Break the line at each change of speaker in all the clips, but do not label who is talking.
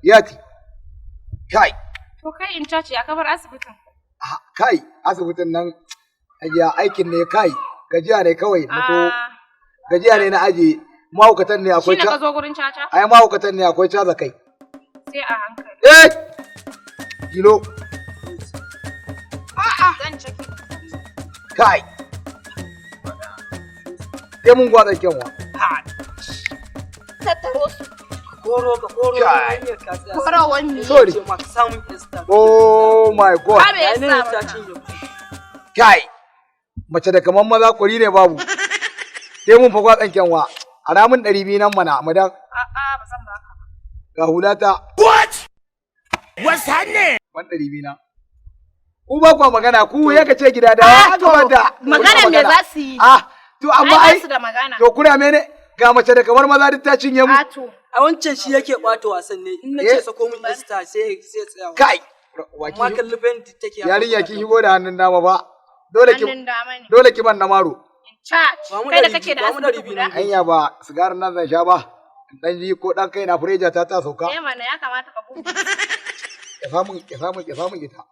yati kai
to kai in caci ya kabar asibitin
kai asibitin nan ajiya aikin ne kai gajiya ne kawai na to gajiya ne na aje mahaukatan ne akwai
shine ka zo gurin caca
ai mahaukatan ne akwai caza kai
sai a hankali
kilo
zan ciki
kai sai mun gwada kyanwa
tattaro su
koro hanyar ka tsaya
koro wani
sorry
samun instant
oh my god
abe ya sa
kai mace da kaman maza kuri ne babu sai mun fa gwatsan kyanwa a ramin 200 nan mana madan
ba zan baka ba
ga hulata
what what's happening
ban 200 na ku ba ku magana ku ya kace gida da gabata
magana me za su yi
to amma ai
da magana
to kuna mene ga mace da kamar maza duk ta cinye mu
a wancan shi yake ɓata wasan ne in nace sako min esta sai tsaya
kai
amma kallufin take
yarinya kin shigo da hannun dama ba dole ki ban na maro
kai da kake da asibiti guda
hanya ba sigarin nan zan sha ba dan ji ko dan kai na fureja ta sauka
mana ya kamata ka buɗe
ya samu ita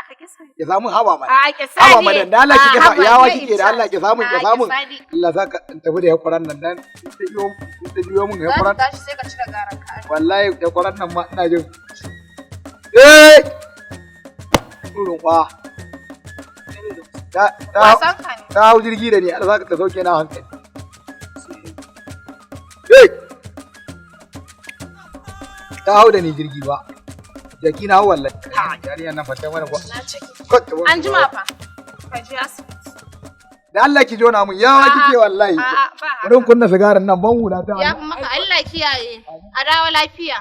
ka kisa
ya samu haba mai
haba
madan da Allah kike sa yawa kike da Allah ki samu Allah saka tafi da yakuran nan dan ta biyo mun yakuran
tashi sai ka cire garan ka
wallahi yakuran nan ma ina jin turun kwa ta hau jirgi da ni Allah saka ta sauke na hankali ta hau da ni jirgi ba jaki na wallahi yarinya nan fata mana kwa
an jima fa ka je asibiti
da Allah ki jona mun yawa kike wallahi wurin kunna sigarin nan ban hula ta
ya maka Allah kiyaye a dawo lafiya